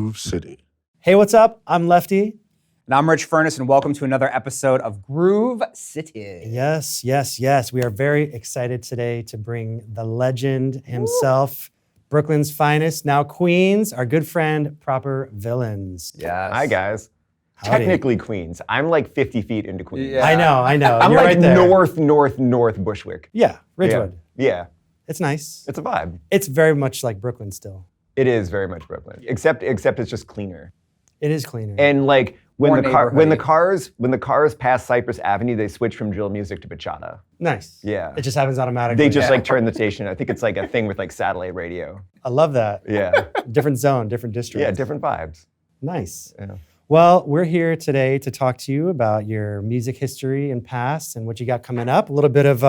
Groove City. Hey, what's up? I'm Lefty. And I'm Rich Furniss, and welcome to another episode of Groove City. Yes. We are very excited today to bring the legend himself, Brooklyn's finest, now Queens, our good friend, Proper Villains. Yes. Hi, guys. Howdy. Technically Queens. I'm like 50 feet into Queens. Yeah. I know. I'm You're like right there. north Bushwick. Yeah, Ridgewood. Yeah. It's nice. It's a vibe. It's very much like Brooklyn still. It is very much Brooklyn. Except it's just cleaner. It is cleaner. And like when More the cars pass Cypress Avenue, they switch from drill music to bachata. Nice. Yeah. It just happens automatically. They just like turn the station. I think it's like a thing with like satellite radio. I love that. Yeah. Different zone, different district. Yeah, different vibes. Nice. Yeah. Well, we're here today to talk to you about your music history and past and what you got coming up. A little bit of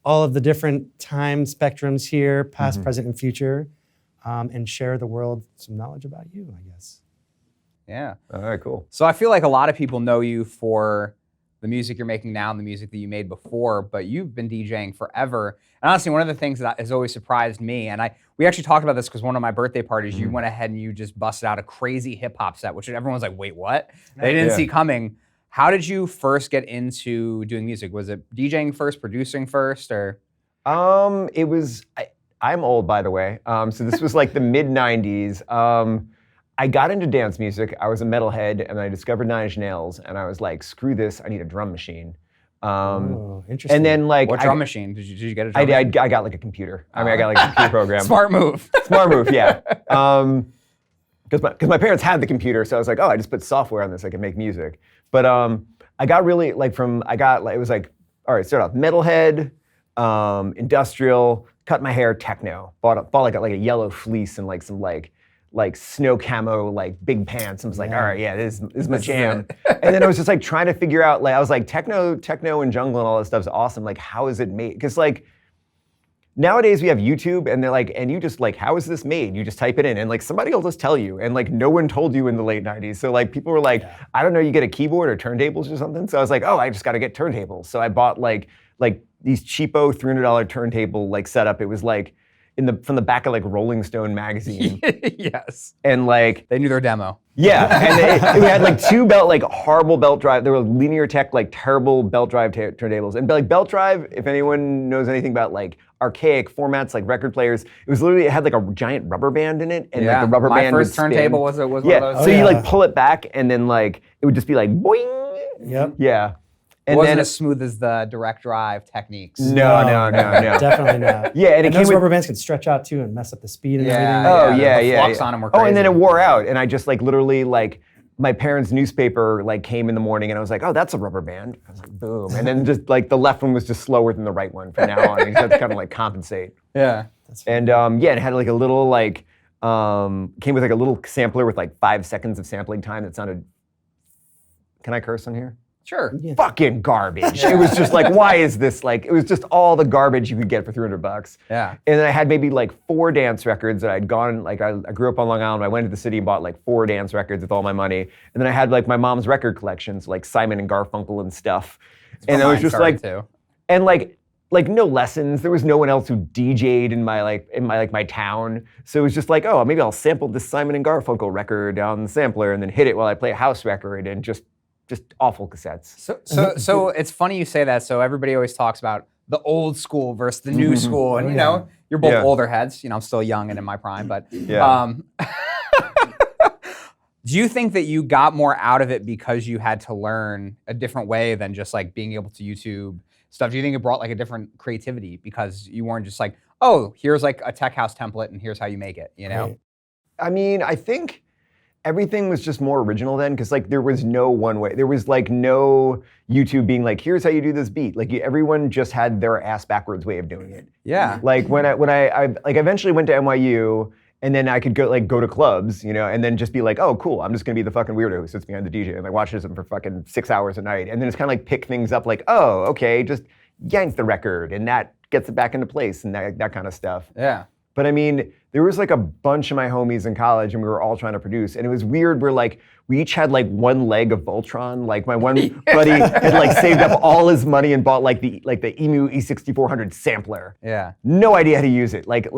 all of the different time spectrums here, past, present, and future, and share the world some knowledge about you, I guess. Yeah. All right, cool. So I feel like a lot of people know you for the music you're making now and the music that you made before, but you've been DJing forever. And honestly, one of the things that has always surprised me, and we actually talked about this because one of my birthday parties, you went ahead and you just busted out a crazy hip hop set, which everyone's like, wait, what? They didn't see coming. How did you first get into doing music? Was it DJing first, producing first, or? It was, I'm old, by the way. So this was like the mid 90s. I got into dance music. I was a metalhead, and I discovered Nine Inch Nails, and I was like, screw this, I need a drum machine. Oh, interesting. And then like, What drum machine? Did you get a drum machine? I got like a computer. I mean, I got like a computer program. Smart move. Smart move, yeah. Because my parents had the computer, so I was like, oh, I just put software on this, I can make music. But I got really like it was like, all right, start off metalhead, industrial, cut my hair, techno. Bought like a yellow fleece and like some like snow camo, like big pants. I was like, all right, yeah, this is my jam. And then I was just like trying to figure out, like, I was like, techno and jungle and all that stuff's awesome. Like, how is it made? Because like, nowadays we have YouTube and they're like, and you just like, how is this made? You just type it in and like somebody will just tell you. And like no one told you in the late 90s. So like people were like, I don't know, you get a keyboard or turntables or something. So I was like, oh, I just got to get turntables. So I bought like these cheapo $300 turntable like setup. It was like, from the back of like Rolling Stone magazine. Yes. And like They knew their demo. yeah, and we had like two horrible belt drive. There were Linear Tech like terrible belt drive turntables. And like belt drive, if anyone knows anything about like archaic formats like record players, it had like a giant rubber band in it, and like the rubber band would spin. My first turntable was one of those. So you like pull it back, and then like it would just be like boing. Yep. Yeah. It And wasn't then as smooth as the direct drive techniques. no. Definitely not. Yeah, and it those came rubber bands can stretch out too and mess up the speed and everything. Oh yeah. The flux on them were Oh, crazy. and then it wore out, and I just like literally like my parents' newspaper like came in the morning, and I was like, oh, that's a rubber band. I was like, boom, and then just like the left one was just slower than the right one from now on. You just had to kind of like compensate. Yeah. And it had like a little like came with like a little sampler with like 5 seconds of sampling time that sounded. Can I curse on here? Sure. Yeah. Fucking garbage. It was just like, why is this like? It was just all the garbage you could get for $300. Yeah. And then I had maybe like 4 dance records that I'd gone, like I grew up on Long Island. I went to the city and bought like 4 dance records with all my money. And then I had like my mom's record collections, like Simon and Garfunkel and stuff. And I was just like, and like no lessons. There was no one else who DJ'd in my town. So it was just like, oh, maybe I'll sample this Simon and Garfunkel record on the sampler and then hit it while I play a house record, and just awful cassettes. So it's funny you say that. So everybody always talks about the old school versus the new school, and you know, you're both older heads. You know, I'm still young and in my prime, but do you think that you got more out of it because you had to learn a different way than just like being able to YouTube stuff? Do you think it brought like a different creativity because you weren't just like, oh, here's like a tech house template and here's how you make it, you know? Right. I mean, I think everything was just more original then, because like there was no one way. There was like no YouTube being like, here's how you do this beat. Like everyone just had their ass backwards way of doing it. Yeah. Like when I like eventually went to NYU, and then I could go to clubs, you know, and then just be like, oh, cool, I'm just gonna be the fucking weirdo who sits behind the DJ and like watches them for fucking 6 hours a night. And then it's kind of like pick things up like, oh, okay, just yank the record and that gets it back into place and that kind of stuff. Yeah. But I mean, there was like a bunch of my homies in college and we were all trying to produce. And it was weird. We're like, we each had like one leg of Voltron. Like my one buddy had like saved up all his money and bought like the EMU E6400 sampler. Yeah. No idea how to use it. Like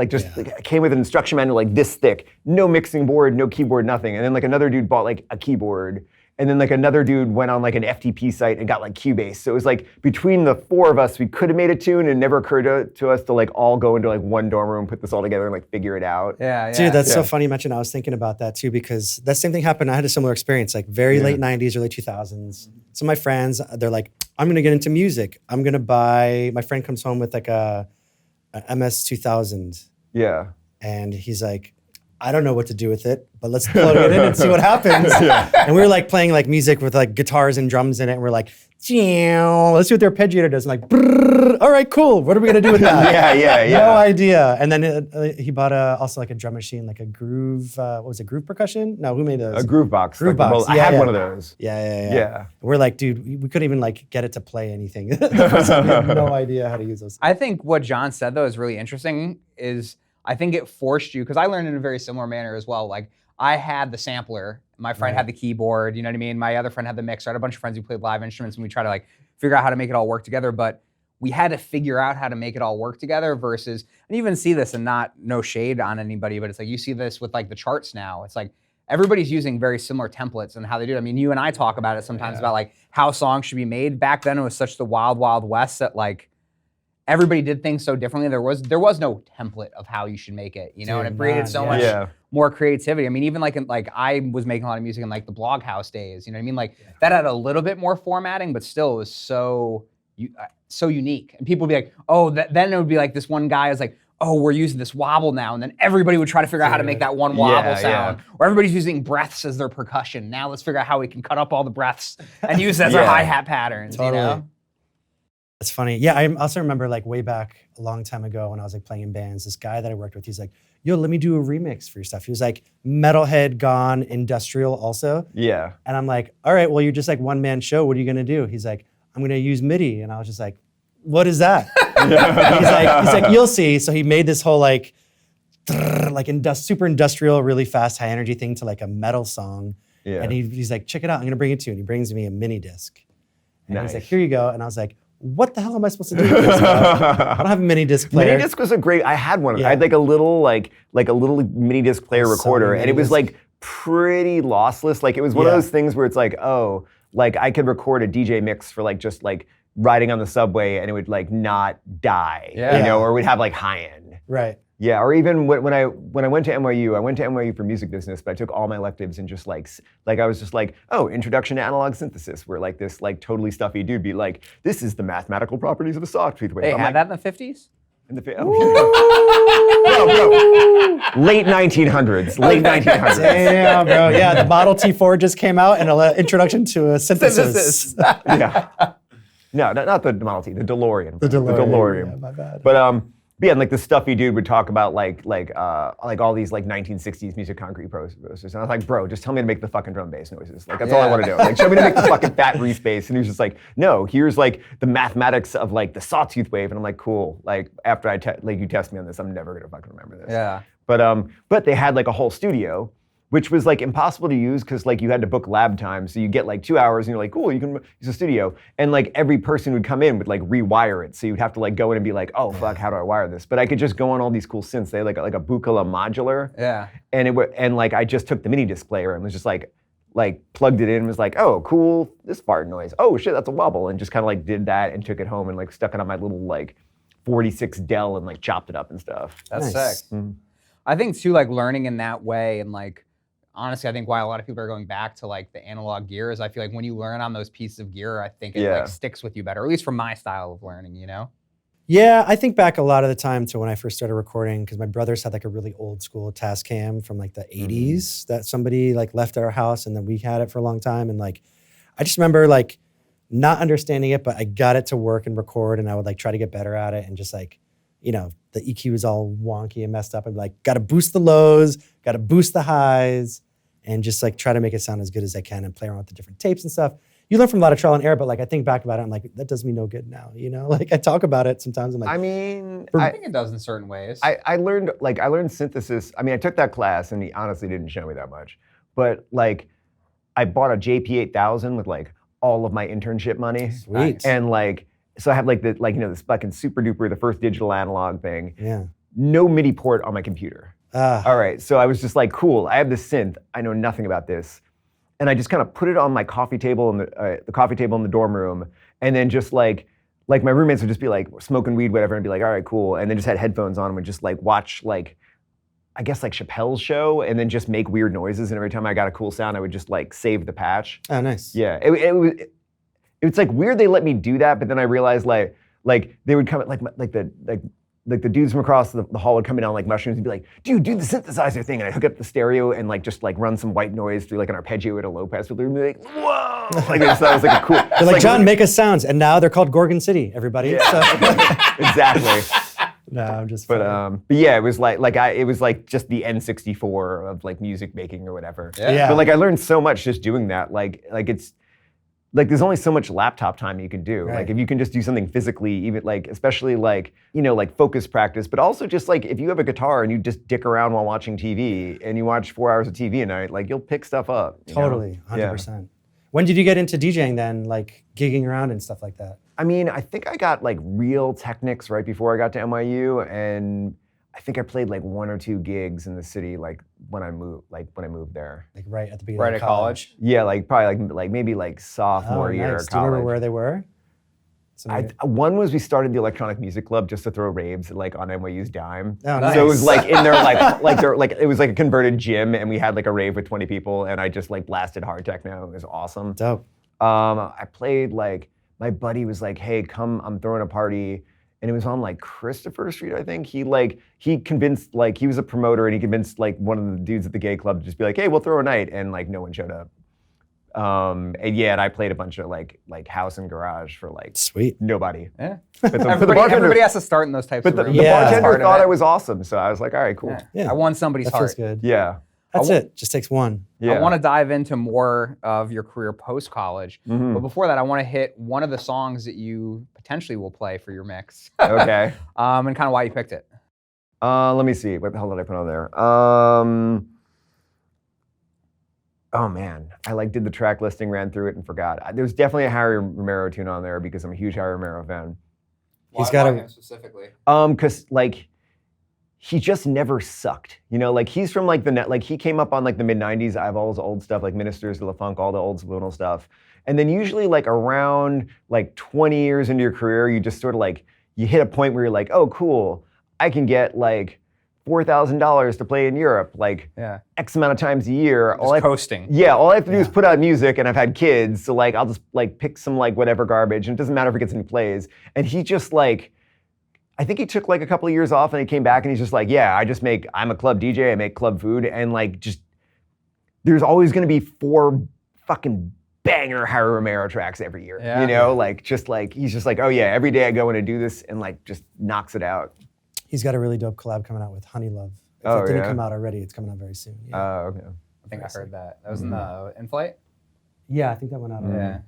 came with an instruction manual like this thick. No mixing board, no keyboard, nothing. And then like another dude bought like a keyboard. And then like another dude went on like an FTP site and got like Cubase. So it was like between the four of us, we could have made a tune, and it never occurred to us to like all go into like one dorm room, put this all together, and like figure it out. Yeah, yeah. Dude, that's so funny you mentioned. I was thinking about that too, because that same thing happened. I had a similar experience, like very late 90s, early 2000s. Some of my friends, they're like, I'm gonna get into music. I'm gonna buy, my friend comes home with like a MS 2000. Yeah. And he's like, I don't know what to do with it, but let's plug it in and see what happens. And we were like playing like music with like guitars and drums in it. And we're like, let's see what the arpeggiator does. And like, brrr, all right, cool. What are we gonna do with that? Yeah. No idea. And then he bought also like a drum machine, like a groove, what was it, groove percano? No, who made those? A groove box. Groove like, box. I had one of those. Yeah. We're like, dude, we couldn't even like get it to play anything. We had no idea how to use those. I think what John said though is really interesting is I think it forced you, because I learned in a very similar manner as well. Like I had the sampler, my friend had the keyboard, you know what I mean? My other friend had the mixer. I had a bunch of friends who played live instruments and we tried to like figure out how to make it all work together. But we had to figure out how to make it all work together versus, and you even see this, and not no shade on anybody, but it's like you see this with like the charts now. It's like everybody's using very similar templates and how they do it. I mean, you and I talk about it sometimes about like how songs should be made. Back then it was such the wild, wild west that like everybody did things so differently. There was no template of how you should make it, you know, and it created so much more creativity. I mean, even like I was making a lot of music in like the Bloghouse days, you know what I mean? Like that had a little bit more formatting, but still it was so unique. And people would be like, oh, then it would be like this one guy is like, oh, we're using this wobble now. And then everybody would try to figure out how to make that one wobble sound. Or everybody's using breaths as their percussion. Now let's figure out how we can cut up all the breaths and use it as our hi-hat patterns, you know? That's funny. Yeah, I also remember like way back a long time ago when I was like playing in bands, this guy that I worked with, he's like, yo, let me do a remix for your stuff. He was like, metalhead gone industrial also. Yeah. And I'm like, all right, well, you're just like one man show. What are you gonna do? He's like, I'm gonna use MIDI. And I was just like, what is that? he's like, you'll see. So he made this whole like super industrial, really fast, high energy thing to like a metal song. Yeah. And he's like, check it out. I'm gonna bring it to you. And he brings me a mini disc. And Nice. he's like, here you go. And I was like, what the hell am I supposed to do with this? I don't have a mini disc player. Mini disc was a great. I had one. I had like a little mini disc player recorder, and it was like pretty lossless. Like it was one of those things where it's like, oh, like I could record a DJ mix for like just like riding on the subway, and it would like not die, you know, or we'd have like high end. Right. Yeah, or even when I went to NYU, I went to NYU for music business, but I took all my electives and just like I was just like, oh, introduction to analog synthesis, where like this like totally stuffy dude be like, this is the mathematical properties of a sawtooth wave. They I'm had like, that in the 50s? in the late 1900s. Late 1900s. Damn, bro. Yeah, the Model T4 just came out and an introduction to a synthesis. Yeah. No, not the Model T, the DeLorean. The DeLorean. Yeah, my bad. But yeah, and like the stuffy dude would talk about like all these like 1960s music concrete posters, and I was like, bro, just tell me to make the fucking drum bass noises. Like that's all I want to do. Like show me to make the fucking fat Reese bass, and he was just like, no, here's like the mathematics of like the sawtooth wave, and I'm like, cool. Like after you test me on this, I'm never gonna fucking remember this. Yeah. But they had like a whole studio, which was like impossible to use because like you had to book lab time. So you get like 2 hours and you're like, cool, you can use a studio. And like every person would come in would like rewire it. So you'd have to like go in and be like, oh fuck, how do I wire this? But I could just go on all these cool synths. They had like a Buchla modular. Yeah. And like I just took the mini disc player and was just like plugged it in and was like, oh cool, this fart noise. Oh shit, that's a wobble. And just kind of like did that and took it home and like stuck it on my little like 46 Dell and like chopped it up and stuff. That's Nice. sick. I think too, like learning in that way and like, honestly, I think why a lot of people are going back to like the analog gear is I feel like when you learn on those pieces of gear, I think it like sticks with you better, at least from my style of learning, you know? Yeah, I think back a lot of the time to when I first started recording, because my brothers had like a really old school Tascam from like the 80s that somebody like left at our house, and then we had it for a long time. And like, I just remember like not understanding it, but I got it to work and record, and I would like try to get better at it, and just like, you know, the EQ was all wonky and messed up. I'd be like, gotta boost the lows, gotta boost the highs, and just like try to make it sound as good as I can and play around with the different tapes and stuff. you learn from a lot of trial and error, but like I think back about it, I'm like, that does me no good now, Like I talk about it sometimes, I'm like, I mean, I think it does in certain ways. I learned synthesis. I mean, I took that class and he honestly didn't show me that much. But like, I bought a JP8000 with like all of my internship money. Sweet. And like, so I have like this fucking super duper, the first digital analog thing. Yeah. No MIDI port on my computer. All right, so I was just like, cool, I have this synth, I know nothing about this. And I just kind of put it on my coffee table in the coffee table in the dorm room, and then just like my roommates would just be like smoking weed, whatever, and be like, all right, cool. And then just had headphones on and would just like watch like, I guess like Chappelle's show, and then just make weird noises. And every time I got a cool sound, I would just like save the patch. Oh, nice. Yeah, it's like weird they let me do that, but then I realized like they would come like the dudes from across the hall would come in down like mushrooms and be like, dude, do the synthesizer thing. And I'd hook up the stereo and like just like run some white noise through like an arpeggio at a low pass. People would be like, whoa. Like that was like a cool. They're like, John, make us sounds. And now they're called Gorgon City, everybody. Yeah. So. Exactly. No, I'm just But yeah, it was it was like just the N64 of like music making or whatever. Yeah. But like I learned so much just doing that. Like it's like there's only so much laptop time you can do. Right. Like if you can just do something physically, even like especially like like focus practice, but also just like if you have a guitar and you just dick around while watching TV and you watch 4 hours of TV a night, like you'll pick stuff up. Totally, 100%. When did you get into DJing then, like gigging around and stuff like that? I mean, I think I got like real Technics right before I got to NYU, and I think I played like 1 or 2 gigs in the city like when I moved there. Like right at the beginning right of at college? Yeah, like probably like maybe like sophomore year of college. Do you remember where they were? One was we started the electronic music club just to throw raves like on NYU's dime. Oh, nice. So it was like in their it was like a converted gym, and we had like a rave with 20 people, and I just like blasted hard techno. It was awesome. Dope. I played like, my buddy was like, hey, come, I'm throwing a party. And it was on like Christopher Street, I think. He convinced, like he was a promoter, and he convinced like one of the dudes at the gay club to just be like, hey, we'll throw a night. And like no one showed up. And I played a bunch of like house and garage for like sweet nobody. Yeah. But Everybody has to start in those types but of rooms. the bartender Part of thought it. I was awesome, so I was like, all right, cool. Yeah. Yeah. I won somebody's That heart. feels good. Yeah. That's it. Just takes one. Yeah. I want to dive into more of your career post-college. But before that, I want to hit one of the songs that you potentially will play for your mix. Okay. And kind of why you picked it. Let me see. What the hell did I put on there? Oh man, I like did the track listing, ran through it, and forgot. There's definitely a Harry Romero tune on there because I'm a huge Harry Romero fan. He's got him specifically. Cause like he just never sucked. Like he's from like he came up on like the mid '90s. I have all his old stuff like Ministers of the Funk, all the old subliminal stuff. And then usually like around like 20 years into your career, you just sort of like you hit a point where you're like, oh cool, I can get like $4,000 to play in Europe, like X amount of times a year. Just coasting. Yeah, all I have to do is put out music, and I've had kids, so like I'll just like pick some like whatever garbage, and it doesn't matter if it gets any plays. And he just like, I think he took like a couple of years off, and he came back, and he's just like, yeah, I'm a club DJ, I make club food, and like just, there's always gonna be 4 fucking banger Harry Romero tracks every year. Like just like, he's just like, oh yeah, every day I go in and do this, and like just knocks it out. He's got a really dope collab coming out with Honey Love. If it didn't come out already, it's coming out very soon. Oh, okay. I think I heard that. That was in the in-flight? Yeah, I think that went out already. Yeah.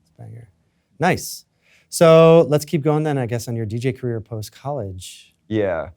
It's a banger. Nice. So let's keep going then, I guess, on your DJ career post-college. Yeah.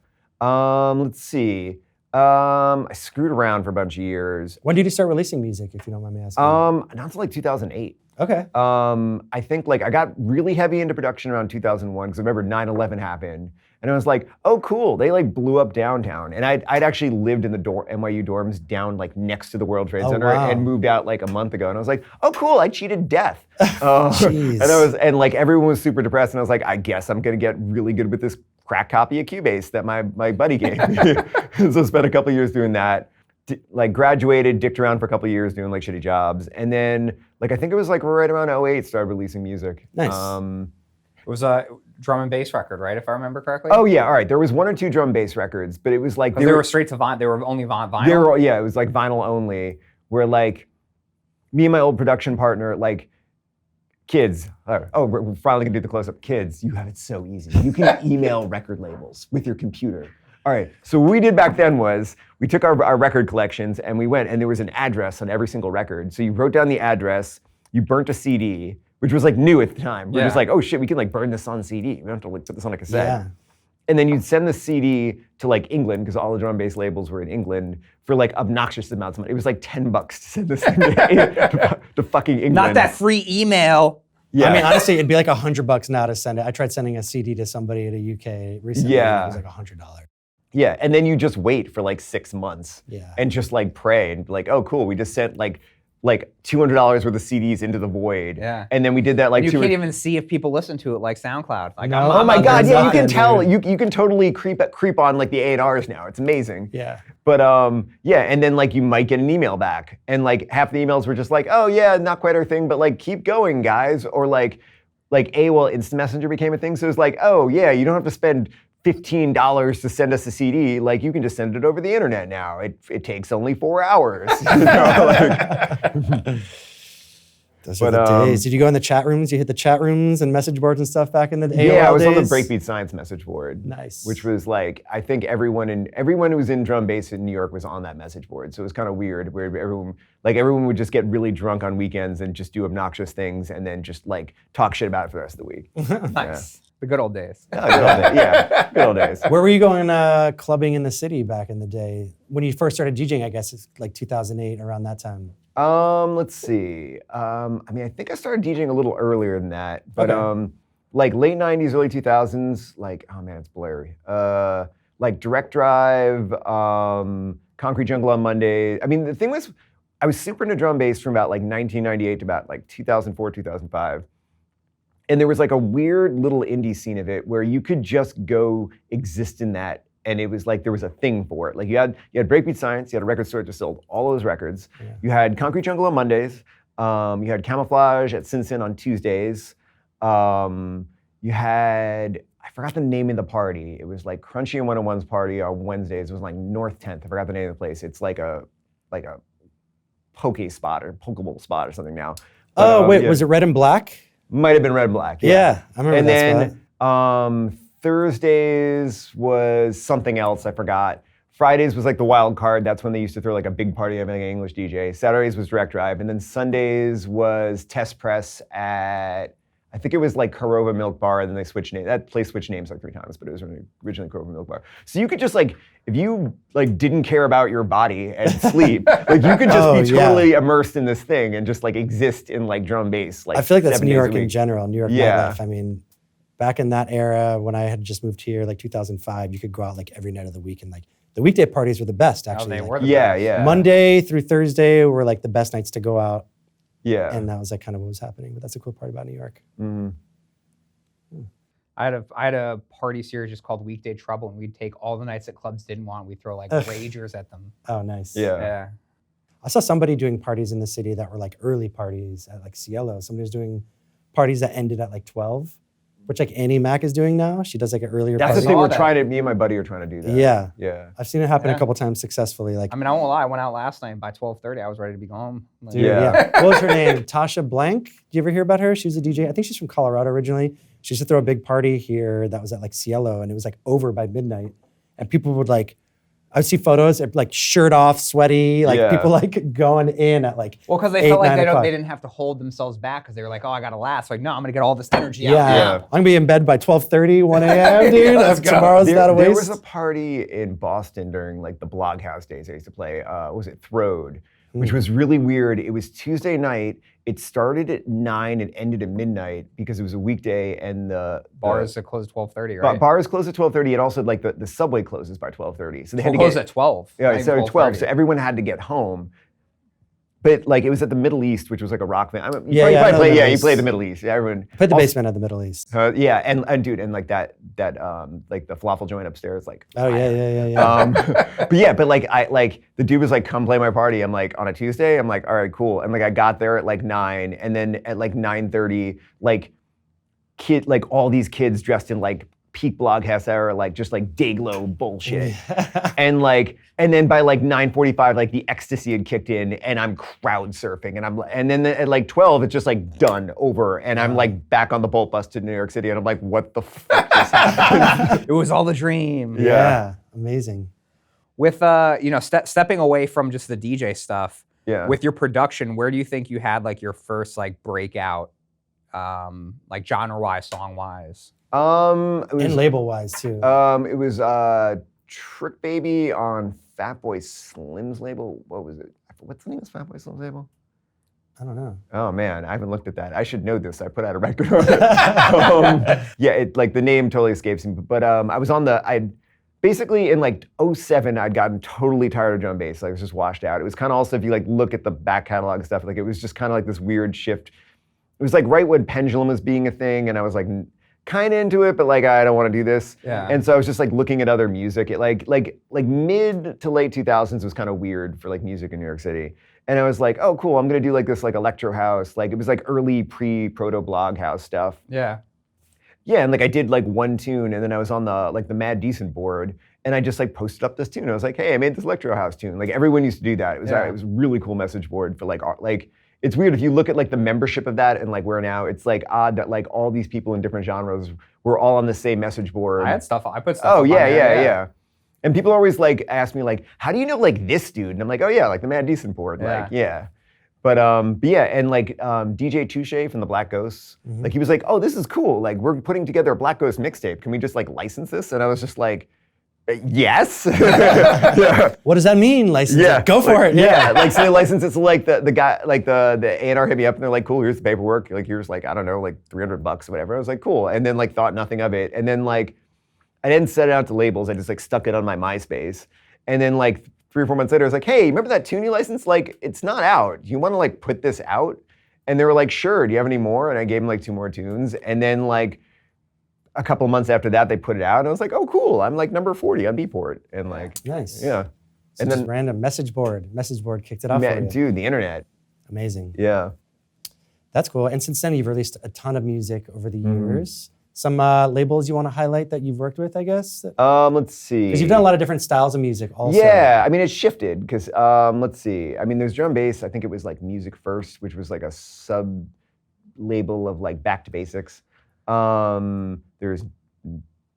Let's see. I screwed around for a bunch of years. When did you start releasing music, if you don't mind me asking? Not until like 2008. Okay. I think like I got really heavy into production around 2001 because I remember 9/11 happened, and I was like, oh cool, they like blew up downtown, and I'd actually lived in the NYU dorms down like next to the World Trade Center and moved out like a month ago, and I was like, oh cool, I cheated death. And like everyone was super depressed, and I was like, I guess I'm gonna get really good with this crack copy of Cubase that my buddy gave me. So I spent a couple years doing that. Like graduated, dicked around for a couple of years doing like shitty jobs, and then like I think it was like right around 2008 started releasing music. Nice. It was a drum and bass record, right? If I remember correctly. Oh yeah, all right. There was 1 or 2 drum and bass records, but it was like they were straight to vinyl. They were only vinyl. They were, yeah, it was like vinyl only. Where like me and my old production partner, like kids. We're finally gonna do the close up. Kids, you have it so easy. You can email record labels with your computer. All right, so what we did back then was we took our record collections and we went, and there was an address on every single record. So you wrote down the address, you burnt a CD, which was like new at the time. We're Yeah. just like, oh shit, we can like burn this on CD. We don't have to like put this on a cassette. Yeah. And then you'd send the CD to like England, because all the drum and bass labels were in England, for like obnoxious amounts of money. It was like $10 to send this thing to fucking England. Not that free email. Yeah. I mean, honestly, it'd be like $100 now to send it. I tried sending a CD to somebody at a UK recently. Yeah. And it was like $100. Yeah, and then you just wait for like 6 months. Yeah. And just like pray and be like, oh cool, we just sent like $200 worth of CDs into the void. Yeah. And then we did that like You 2 can't even see if people listen to it like SoundCloud. Like, No. Oh my God, yeah, you can Dude. tell. You can totally creep on like the A&Rs now. It's amazing. Yeah. But yeah, and then like you might get an email back, and like half the emails were just like, oh yeah, not quite our thing, but like keep going, guys. Or like AOL Instant Messenger became a thing, so it's like, oh yeah, you don't have to spend $15 to send us a CD. Like you can just send it over the internet now. It takes only 4 hours. You know, like- Those are the days. Did you go in the chat rooms? You hit the chat rooms and message boards and stuff back in the AOL Yeah, I was on the days? Breakbeat Science message board. Nice. Which was like, I think everyone who was in drum bass in New York was on that message board. So it was kind of weird, where everyone would just get really drunk on weekends and just do obnoxious things, and then just like talk shit about it for the rest of the week. nice. The good old days. Oh, good old days. Yeah, good old days. Where were you going clubbing in the city back in the day? When you first started DJing, I guess it's like 2008, around that time. Let's see. I mean, I think I started DJing a little earlier than that, but Okay. like late 90s, early 2000s, like, oh man, it's blurry. Like Direct Drive, Concrete Jungle on Monday. I mean, the thing was, I was super into drum bass from about like 1998 to about like 2004, 2005. And there was like a weird little indie scene of it where you could just go exist in that, and it was like there was a thing for it. Like you had Breakbeat Science, you had a record store that just sold all those records. Yeah. You had Concrete Jungle on Mondays. You had Camouflage at Sin Sin on Tuesdays. You had, I forgot the name of the party. It was like Crunchy and 101's party on Wednesdays. It was like North 10th. I forgot the name of the place. It's like a poke spot or pokeball spot or something now. Oh, But, wait, yeah. was it Red and Black? Might have been Red and Black. Yeah, I remember And that spot. then Thursdays was something else, I forgot. Fridays was like the wild card. That's when they used to throw like a big party having an English DJ. Saturdays was Direct Drive. And then Sundays was Test Press at, I think it was like Korova Milk Bar, and then they switched names. That place switched names like 3 times, but it was originally Korova Milk Bar. So you could just like, if you like didn't care about your body and sleep, like you could just be totally immersed in this thing and just like exist in like drum bass. Like I feel like that's 7 New days a York in week. general, New York Yeah. nightlife. I mean, back in that era when I had just moved here, like 2005, you could go out like every night of the week, and like the weekday parties were the best actually. they Like, were the Yeah, best. yeah. Monday through Thursday were like the best nights to go out, Yeah. and that was like kind of what was happening. But that's a cool part about New York. Mhm. I had a party series just called Weekday Trouble, and we'd take all the nights that clubs didn't want. We'd throw like Ugh. ragers at them. Oh, nice. Yeah. Yeah. I saw somebody doing parties in the city that were like early parties at like Cielo. Somebody was doing parties that ended at like 12, which like Annie Mac is doing now. She does like an earlier That's party. the thing saw we're that. trying to, me and my buddy are trying to do that. Yeah. Yeah. I've seen it happen Yeah. a couple times successfully. Like, I mean, I won't lie. I went out last night. By 12:30, I was ready to be home. Like, dude, Yeah. What was her name? Tasha Blank. Do you ever hear about her? She was a DJ. I think she's from Colorado originally. She used to throw a big party here that was at like Cielo, and it was like over by midnight. And people would like, I would see photos of like shirt off, sweaty, like Yeah. people like going in at like Well, because they 8, felt like 9 o'clock. they didn't have to hold themselves back because they were like, oh, I got to last. Like, no, I'm going to get all this energy out Yeah. now. I'm gonna be in bed by 12:30, 1 a.m., dude. Let's If go. tomorrow's not a There waste. was a party in Boston during like the Bloghouse days I used to play. What was it, Throde, which was really weird. It was Tuesday night. It started at 9 and ended at midnight because it was a weekday, and the Bars that close 12:30, the right? bars closed at 12:30, and also like the subway closes by 12:30. So they had to Close get at 12. yeah, not it even started at 12. So 12:30. everyone had to get home. But like it was at the Middle East, which was like a rock band. I mean, Yeah, yeah, I know the you Middle East. played the Middle East. Yeah, everyone Played the also- basement of the Middle East. yeah, and dude, and like that like the falafel joint upstairs, like Oh yeah. but yeah, but like the dude was like, come play my party. I'm like, on a Tuesday? I'm like, all right, cool. And like I got there at like 9, and then at like 9:30, like all these kids dressed in like peak Bloghouse era, like just like Dayglow bullshit. And then by like 9:45, like the ecstasy had kicked in, and I'm crowd surfing, and then at like 12, it's just like done, over, and I'm like back on the Bolt bus to New York City, and I'm like, what the fuck just happened? It was all the dream. Yeah. Amazing. With stepping away from just the DJ stuff, Yeah. With your production, where do you think you had like your first like breakout, like genre-wise, song-wise? It was, And label-wise too. it was Trick Baby on Fatboy Slim's label. What was it? What's the name of Fatboy Slim's label? I don't know. Oh man, I haven't looked at that. I should know this. I put out a record on it. Yeah, it like the name totally escapes me. But I was on I basically in like 07, I'd gotten totally tired of drum bass. Like, I was just washed out. It was kind of also, if you like look at the back catalog stuff, like it was just kind of like this weird shift. It was like right when Pendulum was being a thing, and I was like kind of into it, but like I don't want to do this. Yeah. And so I was just like looking at other music. It like mid to late 2000s was kind of weird for like music in New York City. And I was like, oh cool, I'm gonna do like this like electro house. Like it was like early proto blog house stuff. Yeah. Yeah, and like I did like one tune, and then I was on the Mad Decent board, and I just like posted up this tune. I was like, hey, I made this electro house tune. Like everyone used to do that. It was it was a really cool message board for like it's weird if you look at like the membership of that and like where now it's like odd that like all these people in different genres were all on the same message board. I had stuff. I put stuff. Oh up yeah, on there, yeah. And people always like ask me like, how do you know like this dude? And I'm like, oh yeah, like the Mad Decent board. Yeah. Like yeah. But yeah, and like DJ Touche from the Black Ghosts, like he was like, oh, this is cool. Like we're putting together a Black Ghost mixtape. Can we just like license this? And I was just like, yes. Yeah. What does that mean? License Yeah, it. Go for it. Yeah, like so they license it. So like the guy, like the A&R hit me up and they're like, cool, here's the paperwork. Like here's like, I don't know, like $300 or whatever. I was like, cool. And then like thought nothing of it. And then like, I didn't set it out to labels. I just like stuck it on my MySpace. And then like 3 or 4 months later, I was like, hey, remember that tune you licensed? Like, it's not out. Do you want to like put this out? And they were like, sure, do you have any more? And I gave them like 2 more tunes. And then like a couple of months after that, they put it out. And I was like, oh, cool. I'm like number 40 on Beatport. And like, Nice. yeah. So And just then, random message board kicked it off for you. dude, the internet. Amazing. Yeah. That's cool. And since then, you've released a ton of music over the years. Some labels you want to highlight that you've worked with, I guess? Let's see. Because you've done a lot of different styles of music also. Yeah, I mean, it's shifted because, let's see. I mean, there's drum bass. I think it was like Music First, which was like a sub label of like Back to Basics. There's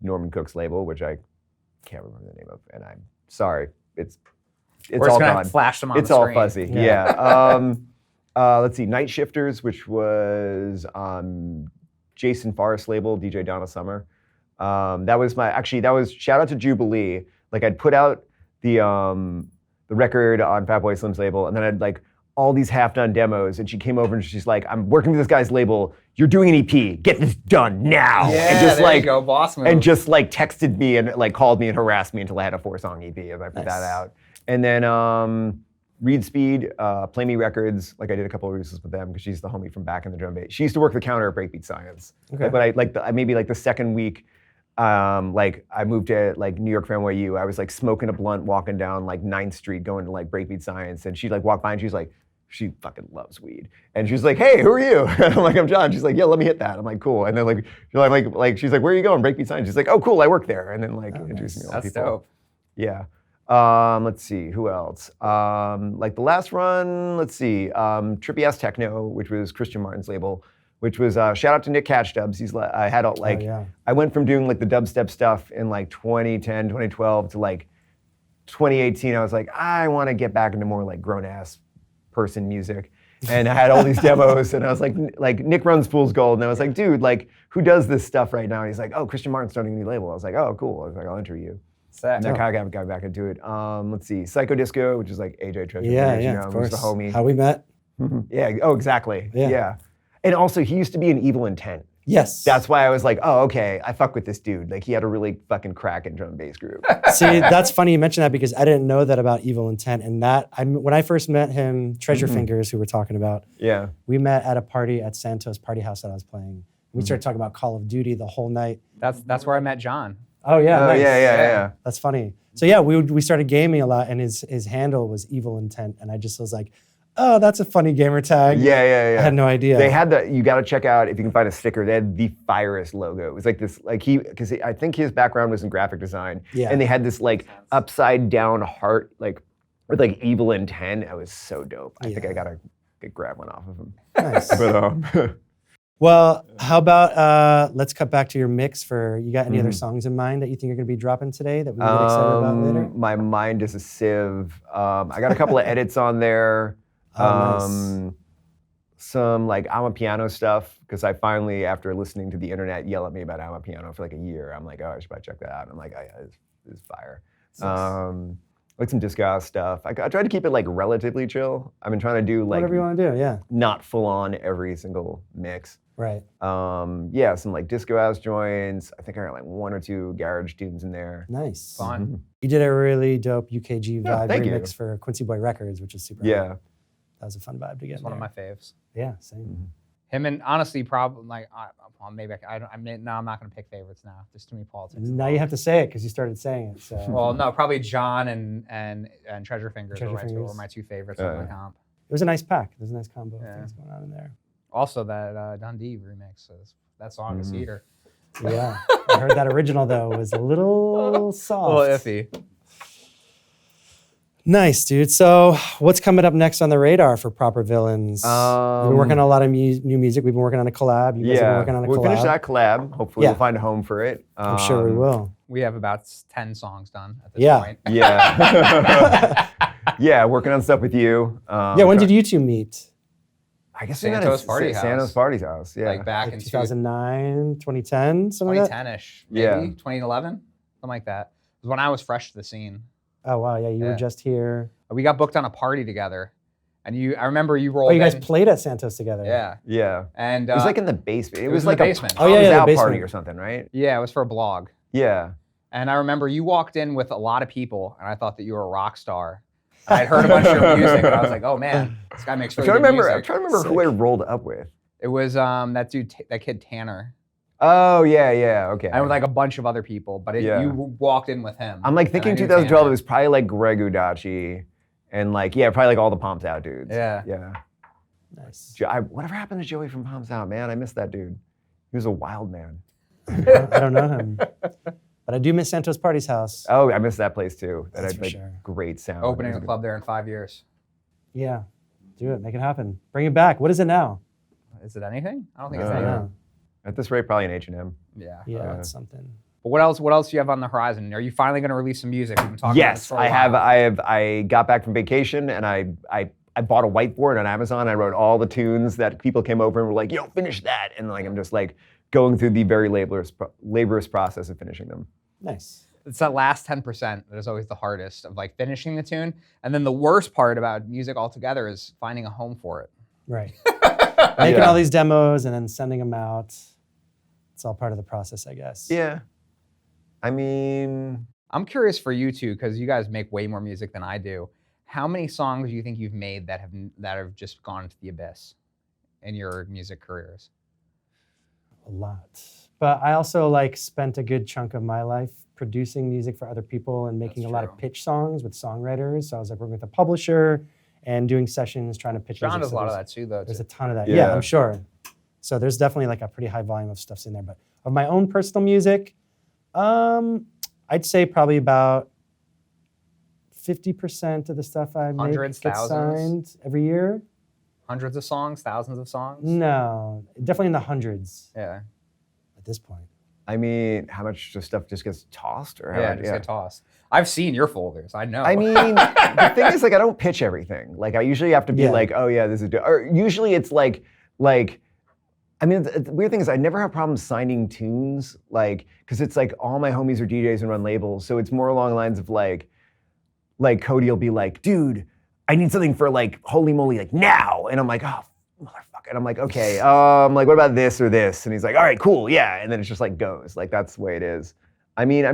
Norman Cook's label, which I can't remember the name of, and I'm sorry. It's We're all just gonna gone. flash them on It's the all screen. fuzzy. Yeah. Yeah. Let's see. Night Shifters, which was Jason Forrest label, DJ Donna Summer. That was shout out to Jubilee. Like I'd put out the record on Fatboy Slim's label, and then I'd like all these half-done demos, and she came over and she's like, I'm working with this guy's label. You're doing an EP. Get this done now. Yeah, and just there like you go, boss move. and just like texted me and like called me and harassed me until I had a 4-song EP, and I put that out. And then Reed Speed, Play Me Records, like I did a couple of releases with them because she's the homie from back in the drum bass. She used to work the counter at Breakbeat Science. Okay. But maybe like the second week, like I moved to like New York for NYU. I was like smoking a blunt, walking down like 9th Street, going to like Breakbeat Science, and she like walked by and she's like, she fucking loves weed, and she's like, hey, who are you? And I'm like, I'm John. She's like, yeah, let me hit that. I'm like, cool. And then like, she's like, where are you going? Breakbeat Science. She's like, oh, cool, I work there. And then like introduced me to all the That's people. dope. Yeah. Let's see, who else? Like the last run, let's see, Trippy Ass Techno, which was Christian Martin's label, which was shout out to Nick Catchdubs. I had I went from doing like the dubstep stuff in like 2010, 2012 to like 2018. I was like, I want to get back into more like grown ass person music. And I had all these demos, and I was like Nick runs Fool's Gold, and I was like, dude, like who does this stuff right now? And he's like, oh, Christian Martin's starting a new label. I was like, oh, cool. I was like, I'll enter you. And that kind of got back into it. Let's see, Psycho Disco, which is like AJ Treasure. Yeah, of course. Who's the homie. How we met. Yeah, oh, exactly. Yeah. And also, he used to be in Evil Intent. Yes. That's why I was like, oh, okay, I fuck with this dude. Like, he had a really fucking cracking drum and bass group. See, that's funny you mentioned that because I didn't know that about Evil Intent. And when I first met him, Treasure Fingers, who we're talking about, Yeah. we met at a party at Santos Party House that I was playing. We started talking about Call of Duty the whole night. That's where I met John. Oh yeah, Oh, nice. yeah. That's funny. So yeah, we started gaming a lot, and his handle was Evil Intent, and I just was like, oh, that's a funny gamer tag. Yeah. I had no idea. They had you got to check out, if you can find a sticker, they had the Firest logo. It was like this, like because I think his background was in graphic design. Yeah. And they had this like upside down heart, like with like Evil Intent. It was so dope. I think I got to grab one off of him. Nice. But Well, how about let's cut back to your mix you got any other songs in mind that you think you're going to be dropping today that we can get excited about later? My Mind is a Sieve. I got a couple of edits on there. Nice. Some like I'm a piano stuff, because I finally, after listening to the internet yell at me about I'm a piano for like a year, I'm like, oh, I should probably check that out. And I'm like, oh yeah, it's fire. Like some disco house stuff. I try to keep it like relatively chill. I've been trying to do like Whatever you want to do, yeah. not full on every single mix. Right. Yeah, some like disco house joints. I think I got like 1 or 2 garage tunes in there. Nice. Fun. You did a really dope UKG vibe thank you. remix for Quincy Boy Records, which is super. Yeah. That was a fun vibe to get. It's one of my faves. Yeah, same. Him and honestly, probably like maybe I'm not gonna pick favorites now. There's too many politics. Now you have to say it because you started saying it. So. Well, no, probably John and Treasure Fingers Treasure were Fingers. my 2 favorites on my comp. It was a nice pack. There's a nice combo of things going on in there. Also, that Dundee remix, that song is heater. Yeah, I heard that original though was a little soft. A little iffy. Nice, dude. So what's coming up next on the radar for Proper Villains? We've been working on a lot of new music. We've been working on a collab. You guys have been working on a collab. We'll finish that collab. Hopefully we'll find a home for it. I'm sure we will. We have about 10 songs done at this point. Yeah. Yeah, working on stuff with you. Yeah, when did you two meet? I guess Santos Party House. Santos Party's house, yeah. Like back in 2009, 2010, something like that? 2010-ish, maybe, Yeah. 2011, something like that. It was when I was fresh to the scene. Oh, wow, yeah, you were just here. We got booked on a party together, and I remember you rolled Oh, you guys in. played at Santos together? Yeah. Yeah. And it was like in the basement. It was in the like basement. a Palms Oh, yeah, the Out basement. party or something, right? yeah, it was for a blog. Yeah. And I remember you walked in with a lot of people, and I thought that you were a rock star. And I'd heard a bunch of your music, and I was like, oh man, this guy makes really good music. I'm trying to remember who I rolled up with. It was that dude, that kid Tanner, Oh, yeah, okay. and with like a bunch of other people. But you walked in with him. I'm like and I thinking knew 2012, Tanner. it was probably like Greg Udachi and like, yeah, probably like all the Palms Out dudes. Yeah. Yeah. Nice. Whatever happened to Joey from Palms Out, man? I miss that dude. He was a wild man. I don't know him. But I do miss Santos Party's house. Oh, I miss that place too. That That's had for like sure. great sound. Opening a club there in 5 years. Yeah, do it, make it happen. Bring it back. What is it now? Is it anything? I don't think it's I don't anything. know. At this rate, probably an H&M. Yeah. Yeah, that's something. But what else do you have on the horizon? Are you finally going to release some music? We've been talking about this Yes, for a while. I got back from vacation and I bought a whiteboard on Amazon. I wrote all the tunes that people came over and were like, yo, finish that. And like I'm just like going through the very laborious process of finishing them. Nice. It's that last 10% that is always the hardest of like finishing the tune. And then the worst part about music altogether is finding a home for it. Right. Making all these demos and then sending them out. It's all part of the process, I guess. Yeah. I mean, I'm curious for you two, because you guys make way more music than I do. How many songs do you think you've made that have just gone into the abyss in your music careers? A lot. But I also like spent a good chunk of my life producing music for other people and making a lot of pitch songs with songwriters. So I was like working with a publisher and doing sessions, trying to pitch John music. does So a lot of there's- that too, though. There's too. a ton of that. Yeah. Yeah, I'm sure. So there's definitely like a pretty high volume of stuff's in there. But of my own personal music, I'd say probably about 50% of the stuff I make Hundreds, gets thousands? signed every year. Hundreds of songs, thousands of songs? No, definitely in the hundreds Yeah. at this point. I mean, how much just stuff just gets tossed or how Yeah, much- just get tossed. I've seen your folders. I know. I mean, the thing is, like, I don't pitch everything. Like, I usually have to be like, oh yeah, this is, or usually it's like, I mean, the weird thing is I never have problems signing tunes, like, because it's like all my homies are DJs and run labels, so it's more along the lines of like Cody will be like, dude, I need something for like, holy moly, like now, and I'm like, oh, motherfucker, and I'm like, okay, like, what about this or this? And he's like, all right, cool, yeah, and then it's just like goes, like that's the way it is. I mean,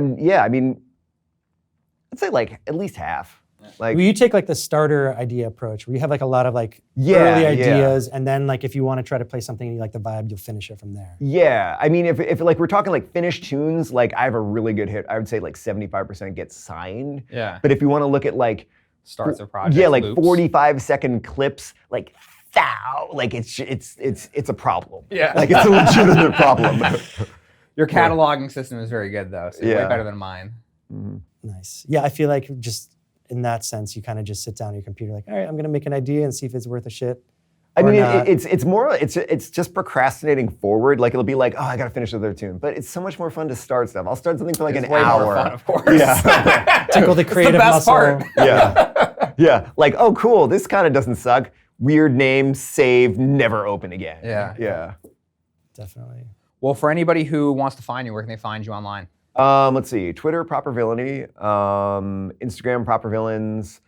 I'd say like at least half. Like, Well, you take like the starter idea approach where you have like a lot of like Yeah, early yeah. ideas, and then like if you want to try to play something and you like the vibe, you'll finish it from there. yeah, I mean, if like we're talking like finished tunes, like I have a really good hit. I would say like 75% gets signed. Yeah. But if you want to look at like Starts of projects. yeah, like loops. 45-second clips, like like it's a problem. Yeah. Like it's a legitimate problem. Your cataloging system is very good, though. So it's way Yeah. better than mine. Nice. Yeah, I feel like just in that sense, you kind of just sit down at your computer like, all right, I'm gonna make an idea and see if it's worth a shit. I mean, not. it's more, it's just procrastinating forward. Like it'll be like, oh, I gotta finish another tune. But it's so much more fun to start stuff. I'll start something for like It's an way hour. more fun, of course. Yeah. Tickle the creative best muscle. part. Yeah. Yeah. Like, oh, cool. This kind of doesn't suck. weird name, save, never open again. Yeah. Yeah. Definitely. Well, for anybody who wants to find you, where can they find you online? Let's see. Twitter, Proper Villainy. Instagram, Proper Villains.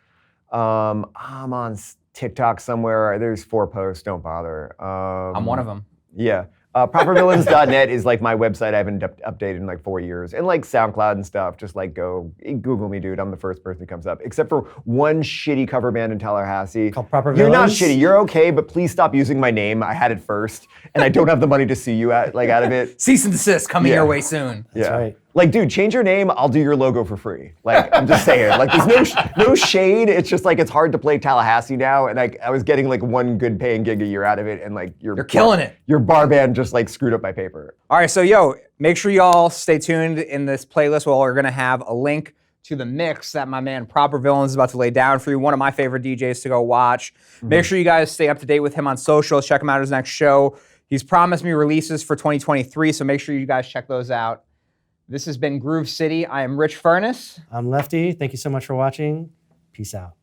I'm on TikTok somewhere. There's 4 posts. Don't bother. I'm one of them. Yeah. Propervillains.net is like my website I haven't updated in like 4 years. And like SoundCloud and stuff, just like go Google me, dude. I'm the first person who comes up. Except for one shitty cover band in Tallahassee. Called Proper You're not Villains? shitty. You're okay, but please stop using my name. I had it first, and I don't have the money to sue you out of it. Cease and desist coming Yeah. your way soon. That's right. Like, dude, change your name. I'll do your logo for free. Like, I'm just saying. Like, there's no shade. It's just like it's hard to play Tallahassee now, and I was getting like one good paying gig a year out of it, and like You're killing it. Your bar band just like screwed up my paper. All right, so yo, make sure y'all stay tuned in this playlist. Well, we're gonna have a link to the mix that my man Proper Villains is about to lay down for you. One of my favorite DJs to go watch. Make sure you guys stay up to date with him on socials. Check him out at his next show. He's promised me releases for 2023, so make sure you guys check those out. This has been Groove City. I am Rich Furniss. I'm Lefty. Thank you so much for watching. Peace out.